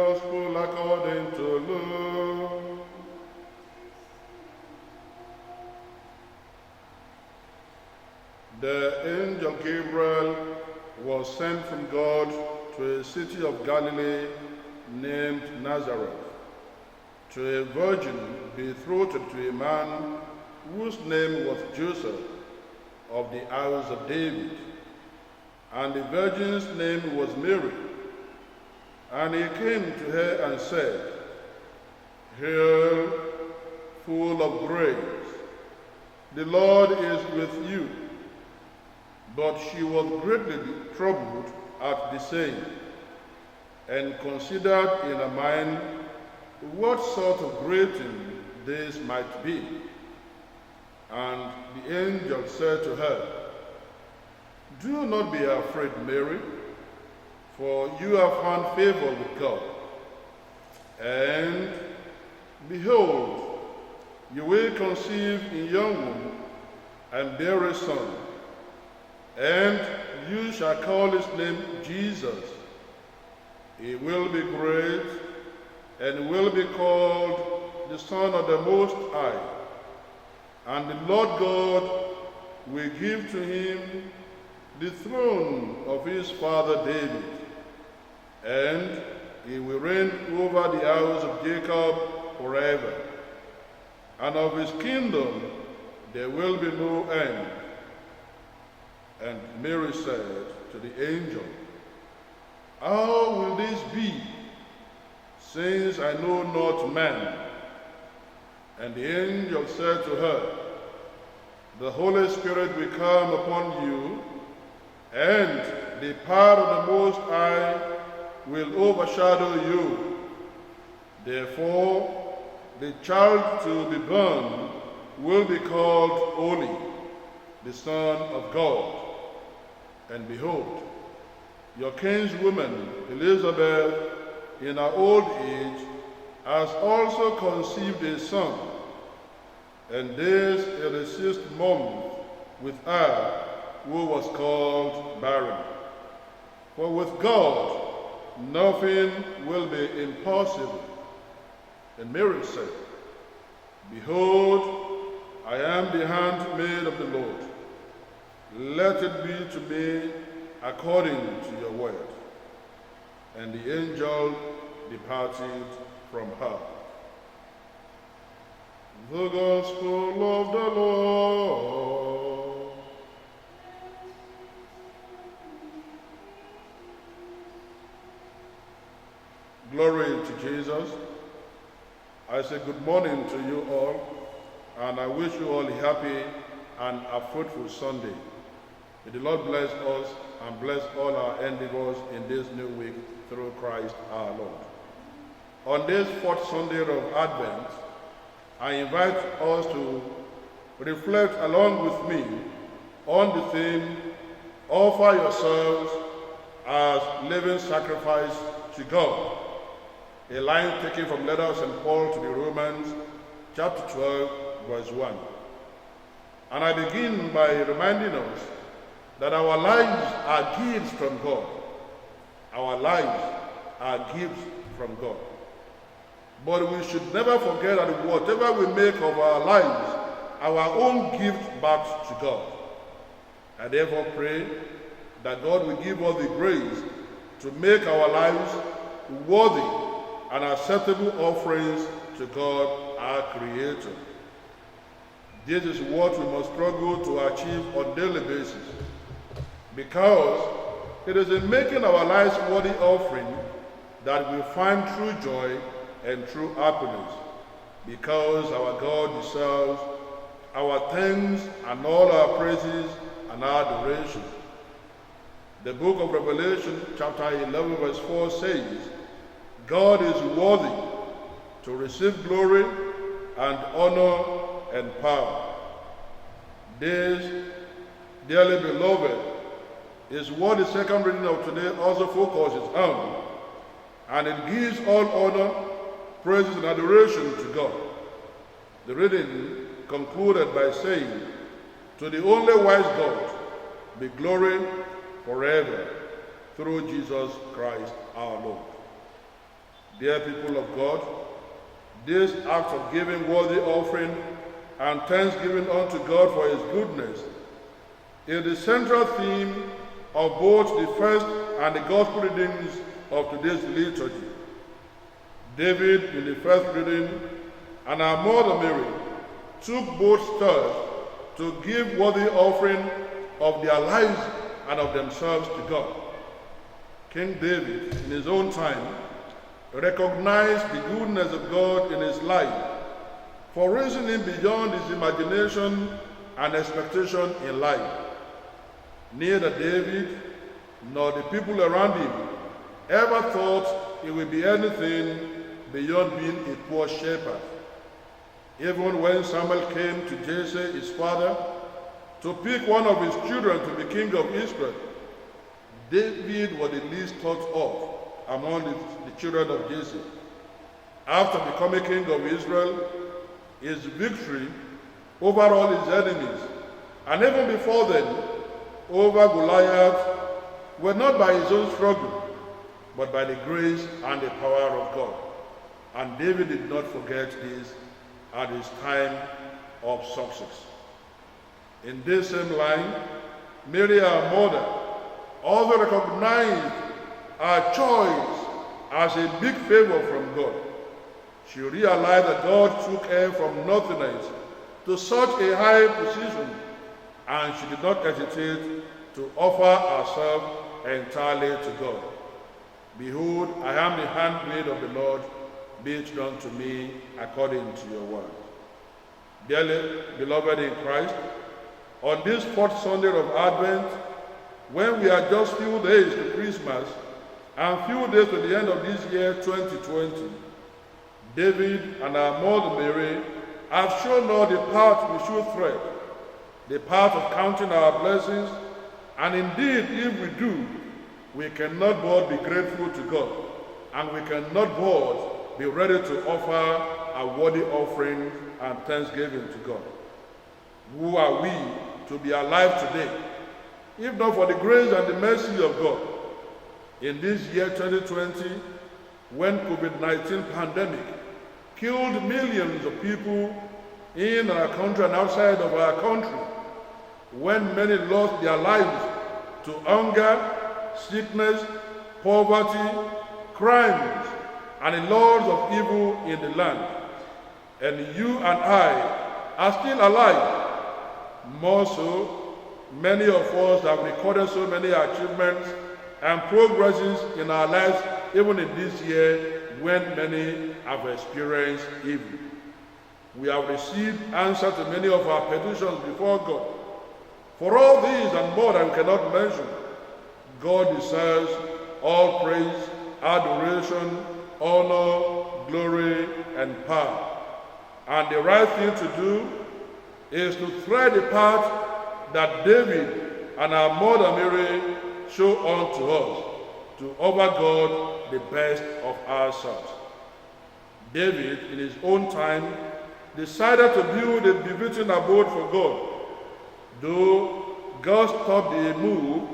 Gospel according to Luke. The angel Gabriel was sent from God to a city of Galilee named Nazareth, to a virgin betrothed to a man whose name was Joseph, of the house of David. And the virgin's name was Mary. And he came to her and said, "Hail, full of grace, the Lord is with you." But she was greatly troubled at the saying, and considered in her mind what sort of greeting this might be. And the angel said to her, "Do not be afraid, Mary, for you have found favor with God. And behold, you will conceive in your womb and bear a son, and you shall call his name Jesus. He will be great and will be called the Son of the Most High. And the Lord God will give to him the throne of his father David, and he will reign over the house of Jacob forever. And of his kingdom there will be no end." And Mary said to the angel, "How will this be, since I know not man?" And the angel said to her, "The Holy Spirit will come upon you, and the power of the Most High will overshadow you. Therefore, the child to be born will be called Holy, the Son of God. And behold, your kinswoman Elizabeth, in her old age, has also conceived a son, and this is the 6th month with her who was called barren. For with God nothing will be impossible." And Mary said, "Behold, I am the handmaid of the Lord. Let it be to me according to your word." And the angel departed from her. The Gospel of the Lord. Glory to Jesus. I say good morning to you all, and I wish you all a happy and a fruitful Sunday. May the Lord bless us and bless all our endeavors in this new week through Christ our Lord. On this 4th Sunday of Advent, I invite us to reflect along with me on the theme, "Offer yourselves as living sacrifice to God." A line taken from letter of St. Paul to the Romans, chapter 12, verse 1. And I begin by reminding us that our lives are gifts from God. Our lives are gifts from God. But we should never forget that whatever we make of our lives, our own gift back to God. I therefore pray that God will give us the grace to make our lives worthy and acceptable offerings to God, our Creator. This is what we must struggle to achieve on a daily basis, because it is in making our lives worthy offering that we find true joy and true happiness, because our God deserves our thanks and all our praises and adoration. The book of Revelation, chapter 11, verse 4 says, "God is worthy to receive glory and honor and power." This, dearly beloved, is what the second reading of today also focuses on, and it gives all honor, praises, and adoration to God. The reading concluded by saying, "To the only wise God be glory forever, through Jesus Christ our Lord." Dear people of God, this act of giving worthy offering and thanksgiving unto God for his goodness is the central theme of both the first and the gospel readings of today's liturgy. David in the first reading and our Mother Mary took both steps to give worthy offering of their lives and of themselves to God. King David, in his own time, recognized the goodness of God in his life for reasoning beyond his imagination and expectation in life. Neither David nor the people around him ever thought he would be anything beyond being a poor shepherd. Even when Samuel came to Jesse, his father, to pick one of his children to be king of Israel, David was the least thought of among the children of Jesse. After becoming king of Israel, his victory over all his enemies, and even before then, over Goliath, were not by his own struggle, but by the grace and the power of God. And David did not forget this at his time of success. In this same line, Mary, our mother, also recognized our choice as a big favor from God. She realized that God took her from nothingness to such a high position, and she did not hesitate to offer herself entirely to God. Behold, I am the handmaid of the Lord, be it done to me according to your word. Dearly beloved in Christ, on this fourth Sunday of Advent, when we are just few days to Christmas and few days to the end of this year 2020, David and our Mother Mary have shown us the path we should tread, the path of counting our blessings, and indeed, if we do, we cannot but be grateful to God, and we cannot but be ready to offer a worthy offering and thanksgiving to God. Who are we to be alive today, if not for the grace and the mercy of God? In this year 2020, when COVID-19 pandemic killed millions of people in our country and outside of our country, when many lost their lives to hunger, sickness, poverty, crimes, and the lords of evil in the land, and you and I are still alive. More so, many of us have recorded so many achievements and progresses in our lives, even in this year when many have experienced evil. We have received answers to many of our petitions before God. For all these and more that we cannot mention, God deserves all praise, adoration, honor, glory, and power. And the right thing to do is to tread the path that David and our Mother Mary show unto us, to offer God the best of ourselves. David, in his own time, decided to build a befitting abode for God, though God stopped the move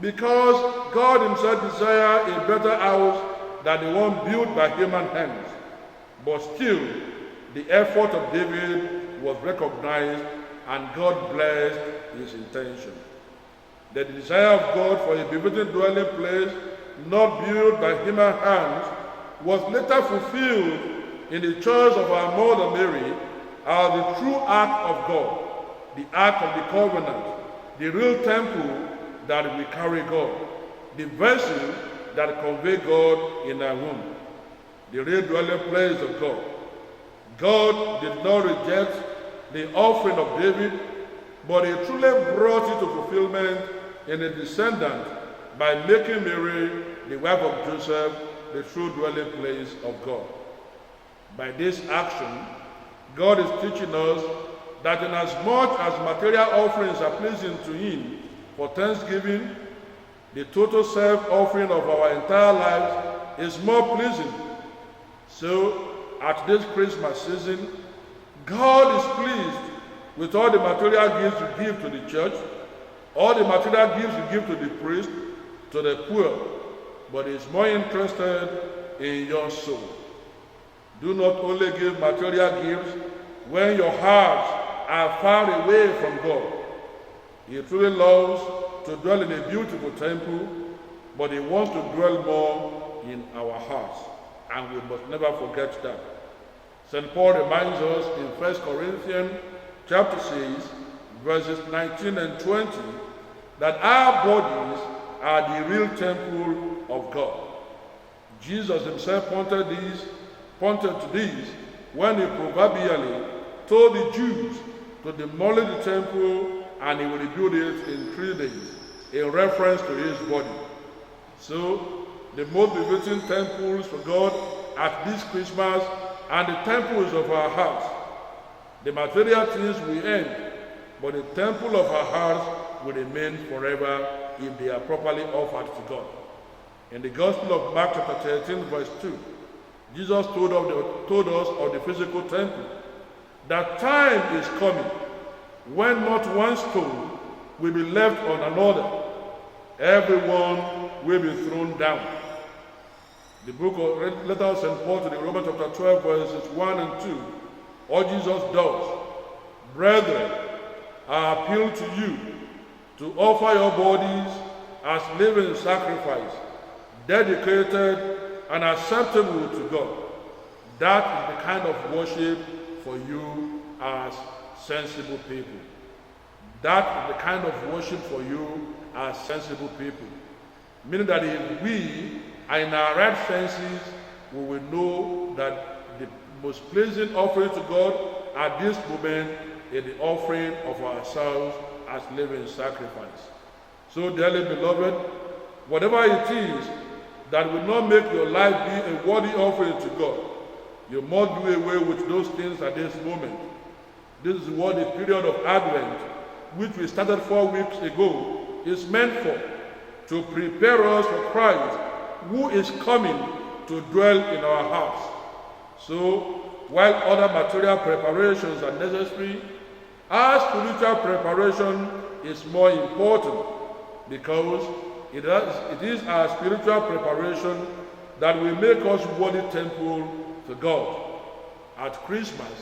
because God himself desired a better house than the one built by human hands. But still, the effort of David was recognized and God blessed his intention. The desire of God for a befitting dwelling place not built by human hands was later fulfilled in the choice of our Mother Mary as the true ark of God, the ark of the covenant, the real temple that we carry God, the vessel that convey God in our womb, the real dwelling place of God. God did not reject the offering of David, but he truly brought it to fulfillment in a descendant by making Mary, the wife of Joseph, the true dwelling place of God. By this action, God is teaching us that inasmuch as material offerings are pleasing to him for thanksgiving, the total self-offering of our entire lives is more pleasing. So, at this Christmas season, God is pleased with all the material gifts you give to the church, all the material gifts you give to the priest, to the poor, but is more interested in your soul. Do not only give material gifts when your hearts are far away from God. He truly loves to dwell in a beautiful temple, but he wants to dwell more in our hearts, and we must never forget that. St. Paul reminds us in 1 Corinthians chapter 6, verses 19 and 20, that our bodies are the real temple of God. Jesus himself pointed to these when he proverbially told the Jews to demolish the temple and he will rebuild it in 3 days, in reference to his body. So, the most befitting temples for God at this Christmas are the temples of our hearts. The material things will end, but the temple of our hearts will remain forever if they are properly offered to God. In the Gospel of Mark chapter 13, verse 2, Jesus told us of the physical temple, that time is coming when not one stone will be left on another. Everyone will be thrown down. The book of letter of St. Paul to the Romans chapter 12, verses 1 and 2, all Jesus does. Brethren, I appeal to you to offer your bodies as living sacrifice, dedicated and acceptable to God. That is the kind of worship for you as sensible people. That is the kind of worship for you as sensible people. Meaning that if we are in our right senses, we will know that the most pleasing offering to God at this moment is the offering of ourselves as living sacrifice. So, dearly beloved, whatever it is that will not make your life be a worthy offering to God, you must do away with those things at this moment. This is what the period of Advent, which we started 4 weeks ago, is meant for, to prepare us for Christ, who is coming to dwell in our hearts. So, while other material preparations are necessary, our spiritual preparation is more important, because it is our spiritual preparation that will make us worthy temple to God. At Christmas,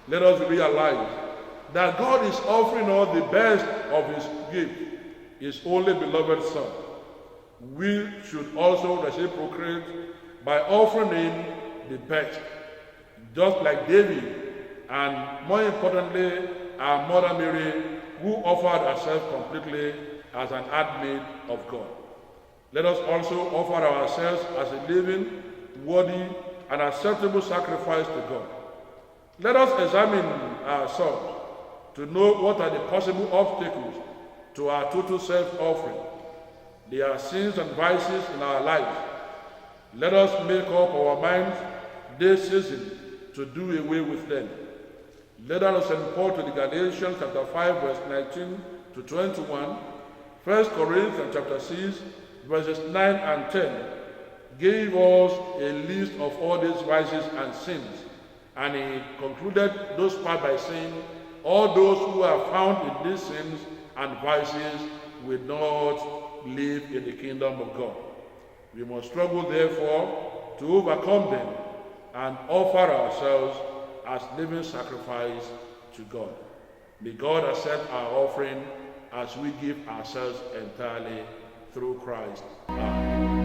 let us realize that God is offering us the best of his gift, his only beloved Son. We should also reciprocate by offering him the best, just like David, and more importantly, our Mother Mary, who offered herself completely as an handmaid of God. Let us also offer ourselves as a living, worthy, and acceptable sacrifice to God. Let us examine ourselves to know what are the possible obstacles to our total self-offering. There are sins and vices in our lives. Let us make up our minds this season to do away with them. Let us St. Paul to the Galatians chapter 5, verse 19 to 21, 1 Corinthians chapter 6, verses 9 and 10, gave us a list of all these vices and sins. And he concluded those parts by saying, all those who are found in these sins and vices will not live in the kingdom of God. We must struggle, therefore, to overcome them and offer ourselves as living sacrifice to God. May God accept our offering as we give ourselves entirely through Christ. Amen.